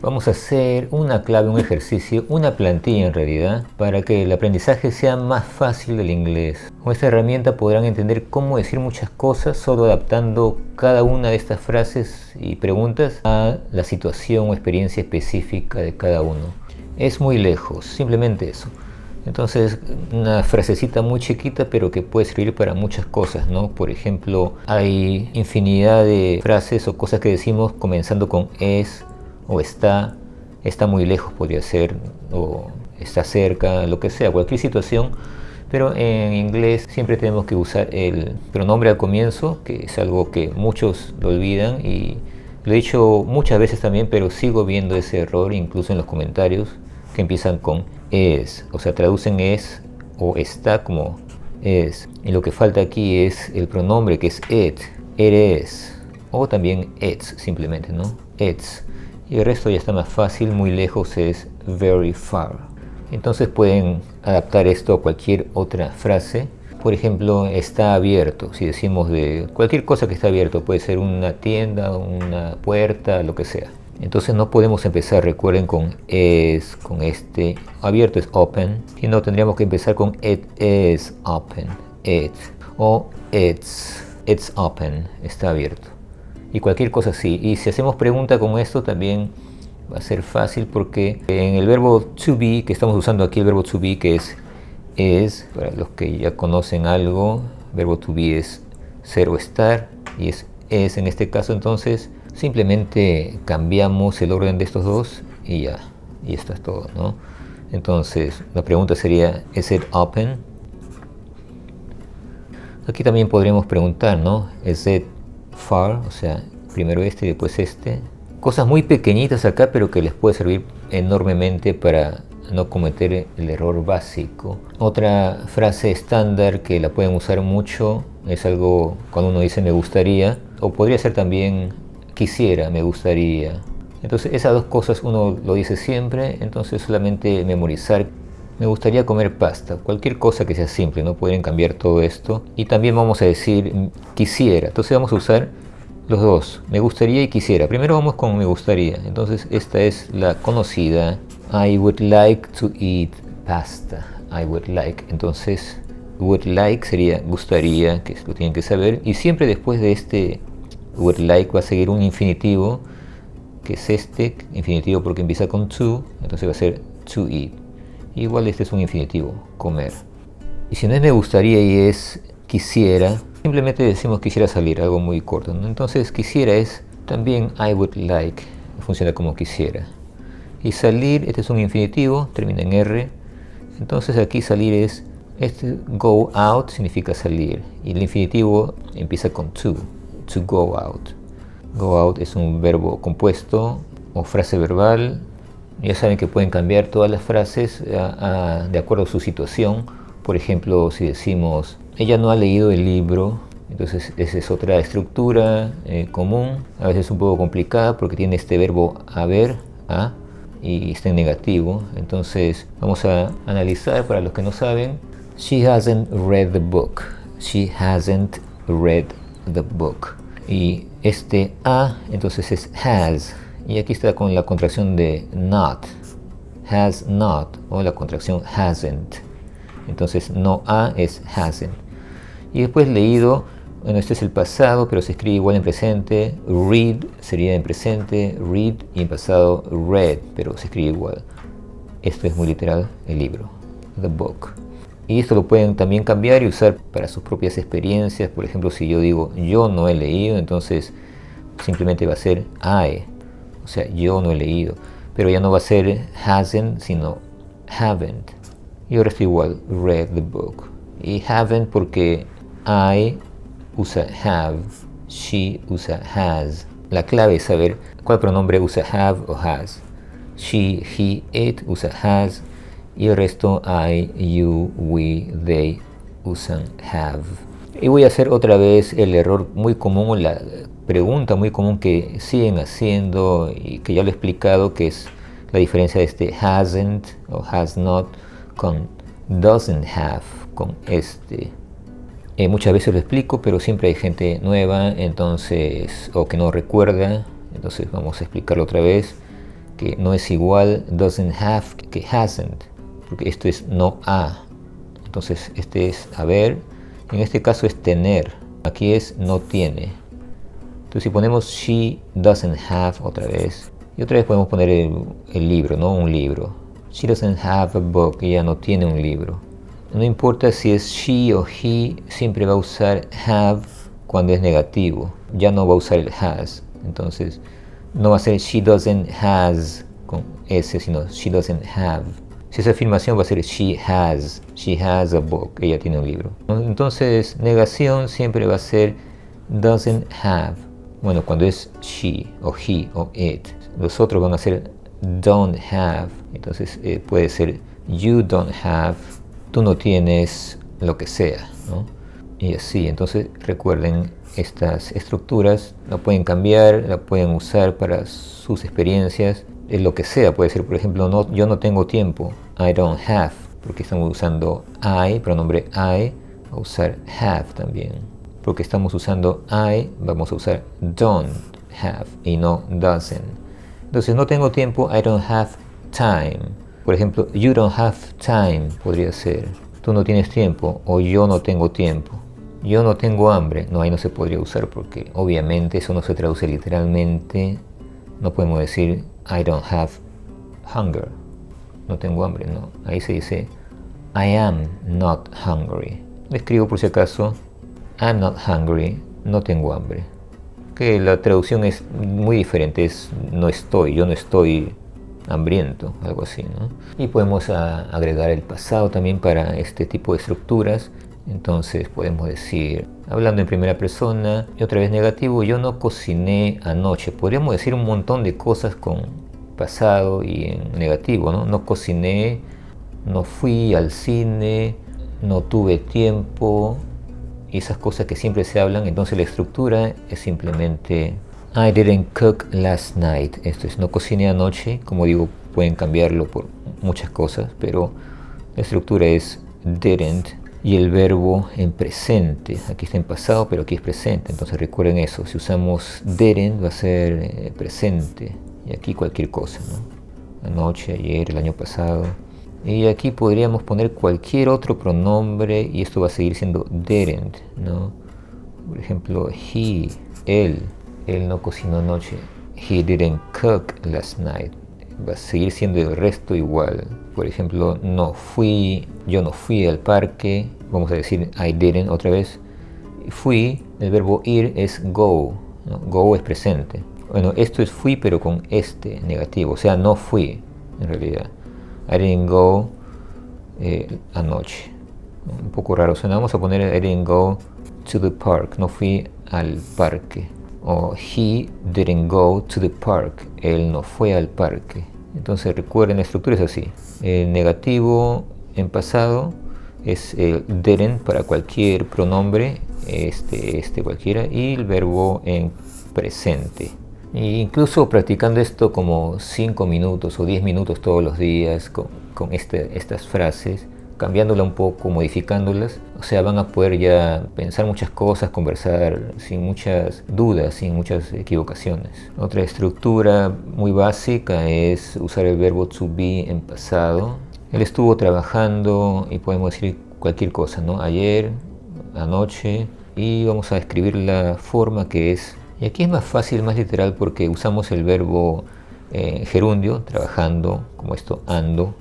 Vamos a hacer una clave, un ejercicio, una plantilla en realidad, para que el aprendizaje sea más fácil del inglés. Con esta herramienta podrán entender cómo decir muchas cosas solo adaptando cada una de estas frases y preguntas a la situación o experiencia específica de cada uno. Es muy lejos, simplemente eso. Entonces, una frasecita muy chiquita, pero que puede servir para muchas cosas, ¿no? Por ejemplo, hay infinidad de frases o cosas que decimos comenzando con es o está muy lejos podría ser, o está cerca, lo que sea, cualquier situación. Pero en inglés siempre tenemos que usar el pronombre al comienzo, que es algo que muchos lo olvidan y lo he dicho muchas veces también, pero sigo viendo ese error incluso en los comentarios que empiezan con es, o sea, traducen es o está como es. Y lo que falta aquí es el pronombre, que es it, eres, o también it's simplemente, ¿no? It's. Y el resto ya está más fácil, muy lejos es very far. Entonces pueden adaptar esto a cualquier otra frase. Por ejemplo, está abierto. Si decimos de cualquier cosa que está abierto, puede ser una tienda, una puerta, lo que sea. Entonces no podemos empezar, recuerden, con es, con este. Abierto es open, sino tendríamos que empezar con it is open, it, o it's open, está abierto. Y cualquier cosa así. Y si hacemos pregunta con esto también va a ser fácil, porque en el verbo to be, que estamos usando aquí el verbo to be, que es, para los que ya conocen algo, verbo to be es ser o estar, y es en este caso. Entonces simplemente cambiamos el orden de estos dos y ya, y esto es todo, ¿no? Entonces la pregunta sería, ¿is it open? Aquí también podríamos preguntar, ¿no? ¿Is it far? O sea, primero este y después este. Cosas muy pequeñitas acá, pero que les puede servir enormemente para no cometer el error básico. Otra frase estándar que la pueden usar mucho es algo cuando uno dice me gustaría, o podría ser también quisiera, me gustaría. Entonces esas dos cosas uno lo dice siempre, entonces solamente memorizar. Me gustaría comer pasta, cualquier cosa que sea simple, no pueden cambiar todo esto. Y también vamos a decir quisiera, entonces vamos a usar los dos, me gustaría y quisiera. Primero vamos con me gustaría, entonces esta es la conocida I would like to eat pasta, I would like. Entonces would like sería gustaría, que lo tienen que saber, y siempre después de este would like va a seguir un infinitivo, que es este infinitivo porque empieza con to, entonces va a ser to eat. Igual este es un infinitivo, comer. Y si no es me gustaría y es quisiera, simplemente decimos quisiera salir, algo muy corto, ¿no? Entonces quisiera es también I would like, funciona como quisiera. Y salir, este es un infinitivo, termina en R. Entonces aquí salir es, este go out significa salir. Y el infinitivo empieza con to go out. Go out es un verbo compuesto o frase verbal. Ya saben que pueden cambiar todas las frases de acuerdo a su situación. Por ejemplo, si decimos, ella no ha leído el libro, entonces esa es otra estructura común. A veces un poco complicada porque tiene este verbo haber, y está en negativo. Entonces vamos a analizar para los que no saben. She hasn't read the book. She hasn't read the book. Y este a, entonces es has. Y aquí está con la contracción de not, has not, o la contracción hasn't. Entonces no a es hasn't. Y después leído, bueno, este es el pasado, pero se escribe igual en presente. Read sería en presente, read, y en pasado read, pero se escribe igual. Esto es muy literal, el libro, the book. Y esto lo pueden también cambiar y usar para sus propias experiencias. Por ejemplo, si yo digo yo no he leído, entonces simplemente va a ser I. O sea, yo no he leído, pero ya no va a ser hasn't, sino haven't. Y ahora estoy igual, read the book. Y haven't porque I usa have, she usa has. La clave es saber cuál pronombre usa have o has. She, he, it usa has. Y el resto I, you, we, they usan have. Y voy a hacer otra vez el error muy común, o la pregunta muy común que siguen haciendo y que ya lo he explicado, que es la diferencia de este hasn't o has not con doesn't have, con este. Muchas veces lo explico, pero siempre hay gente nueva, entonces, o que no recuerda, entonces vamos a explicarlo otra vez. que no es igual, doesn't have que hasn't, porque esto es no ha. Entonces este es haber, en este caso es tener, aquí es no tiene. Entonces si ponemos she doesn't have otra vez, y otra vez podemos poner el libro, ¿no? Un libro. She doesn't have a book, ella no tiene un libro. No importa si es she o he, siempre va a usar have cuando es negativo, ya no va a usar el has. Entonces no va a ser she doesn't has con S, sino she doesn't have. Si esa afirmación va a ser she has a book, ella tiene un libro. Entonces negación siempre va a ser doesn't have. Bueno, cuando es she o he o it, los otros van a ser don't have. Entonces puede ser you don't have, tú no tienes lo que sea, ¿no? Y así, entonces recuerden, estas estructuras la pueden cambiar, la pueden usar para sus experiencias, lo que sea. Puede ser, por ejemplo, no, yo no tengo tiempo, I don't have, porque estamos usando I, pronombre I, a usar have también. Porque estamos usando I, vamos a usar don't have y no doesn't. Entonces no tengo tiempo, I don't have time. Por ejemplo, you don't have time podría ser, tú no tienes tiempo, o yo no tengo tiempo. Yo no tengo hambre, no, ahí no se podría usar porque obviamente eso no se traduce literalmente. No podemos decir I don't have hunger, no tengo hambre, no. Ahí se dice I am not hungry. Le escribo por si acaso, I'm not hungry, no tengo hambre. Que la traducción es muy diferente, es no estoy, yo no estoy hambriento, algo así, ¿no? Y podemos agregar el pasado también para este tipo de estructuras. Entonces podemos decir, hablando en primera persona, y otra vez negativo, yo no cociné anoche. Podríamos decir un montón de cosas con pasado y en negativo, ¿no? No cociné, no fui al cine, no tuve tiempo, y esas cosas que siempre se hablan. Entonces la estructura es simplemente I didn't cook last night. Esto es, no cociné anoche. Como digo, pueden cambiarlo por muchas cosas, pero la estructura es didn't. Y el verbo en presente, aquí está en pasado, pero aquí es presente. Entonces recuerden eso, si usamos didn't va a ser presente, y aquí cualquier cosa, ¿no? Anoche, ayer, el año pasado. Y aquí podríamos poner cualquier otro pronombre y esto va a seguir siendo didn't, ¿no? Por ejemplo, él no cocinó anoche. He didn't cook last night. Va a seguir siendo el resto igual. Por ejemplo, yo no fui al parque. Vamos a decir I didn't otra vez. Fui, el verbo ir es go, ¿no? Go es presente. Bueno, esto es fui pero con este negativo, o sea, no fui en realidad. I didn't go anoche. Un poco raro suena. Vamos a poner I didn't go to the park. No fui al parque. O he didn't go to the park. Él no fue al parque. Entonces recuerden, la estructura es así. El negativo en pasado es el didn't para cualquier pronombre, este cualquiera, y el verbo en presente. E incluso practicando esto como 5 minutos o 10 minutos todos los días con estas frases, cambiándola un poco, modificándolas, o sea, van a poder ya pensar muchas cosas, conversar sin muchas dudas, sin muchas equivocaciones. Otra estructura muy básica es usar el verbo to be en pasado. Él estuvo trabajando y podemos decir cualquier cosa, ¿no? Ayer, anoche, y vamos a escribir la forma que es. Y aquí es más fácil, más literal, porque usamos el verbo gerundio, trabajando, como esto, ando.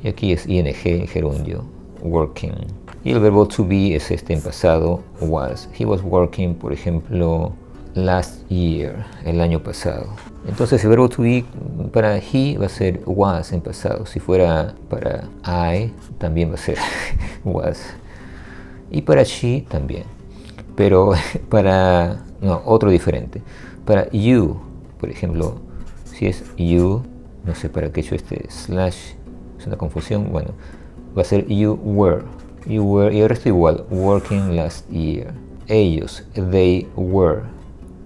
Y aquí es ing, gerundio, working. Y el verbo to be es en pasado, was. He was working, por ejemplo, last year, el año pasado. Entonces el verbo to be para he va a ser was en pasado. Si fuera para I, también va a ser was. Y para she también. Pero para, no, otro diferente. Para you, por ejemplo, si es you, no sé para qué he hecho slash, es una confusión, bueno, va a ser you were, y el resto igual, working last year. Ellos, they were.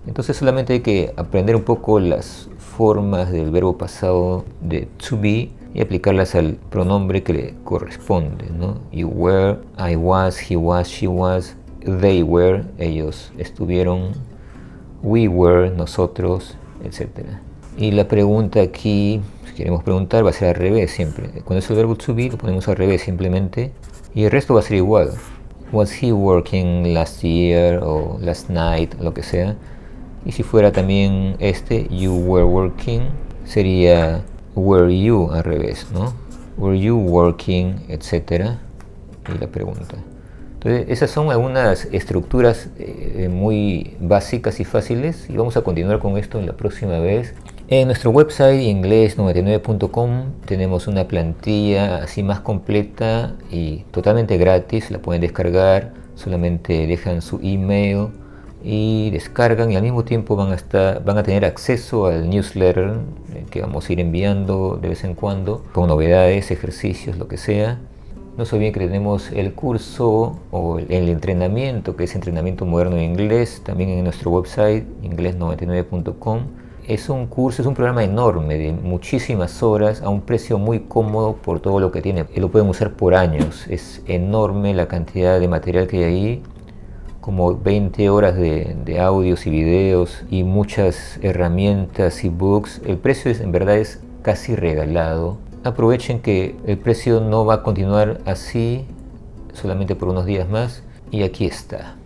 Entonces solamente hay que aprender un poco las formas del verbo pasado de to be y aplicarlas al pronombre que le corresponde, ¿no? You were, I was, he was, she was, they were, ellos estuvieron, we were, nosotros, etc. Y la pregunta aquí, si queremos preguntar, va a ser al revés siempre. Cuando es el verbo to be, lo ponemos al revés simplemente. Y el resto va a ser igual. Was he working last year o last night, lo que sea. Y si fuera también you were working, sería were you al revés, ¿no? Were you working, etcétera. Y la pregunta. Entonces, esas son algunas estructuras muy básicas y fáciles. Y vamos a continuar con esto en la próxima vez. En nuestro website inglés99.com tenemos una plantilla así más completa y totalmente gratis. La pueden descargar, solamente dejan su email y descargan, y al mismo tiempo van a tener acceso al newsletter que vamos a ir enviando de vez en cuando con novedades, ejercicios, lo que sea. No se olviden que tenemos el curso o el entrenamiento, que es entrenamiento moderno de inglés, también en nuestro website inglés99.com. Es un curso, es un programa enorme de muchísimas horas a un precio muy cómodo por todo lo que tiene. Lo pueden usar por años. Es enorme la cantidad de material que hay ahí, como 20 horas de audios y videos y muchas herramientas y books. El precio en verdad es casi regalado. Aprovechen que el precio no va a continuar así solamente por unos días más, y aquí está.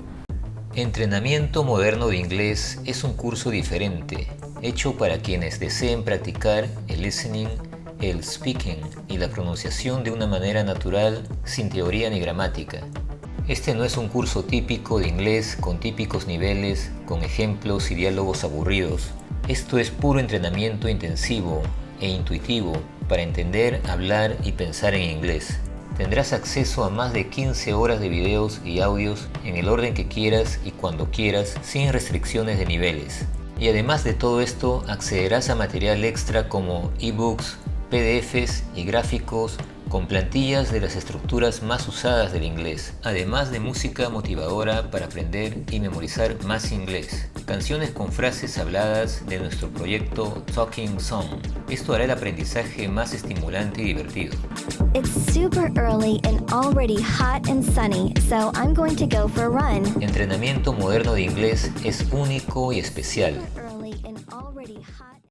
Entrenamiento moderno de inglés es un curso diferente, hecho para quienes deseen practicar el listening, el speaking y la pronunciación de una manera natural, sin teoría ni gramática. Este no es un curso típico de inglés con típicos niveles, con ejemplos y diálogos aburridos. Esto es puro entrenamiento intensivo e intuitivo para entender, hablar y pensar en inglés. Tendrás acceso a más de 15 horas de videos y audios en el orden que quieras y cuando quieras, sin restricciones de niveles. Y además de todo esto, accederás a material extra como ebooks, PDFs y gráficos con plantillas de las estructuras más usadas del inglés, además de música motivadora para aprender y memorizar más inglés. Canciones con frases habladas de nuestro proyecto Talking Song. Esto hará el aprendizaje más estimulante y divertido. It's super early and already hot and sunny, so I'm going to go for a run. Entrenamiento moderno de inglés es único y especial.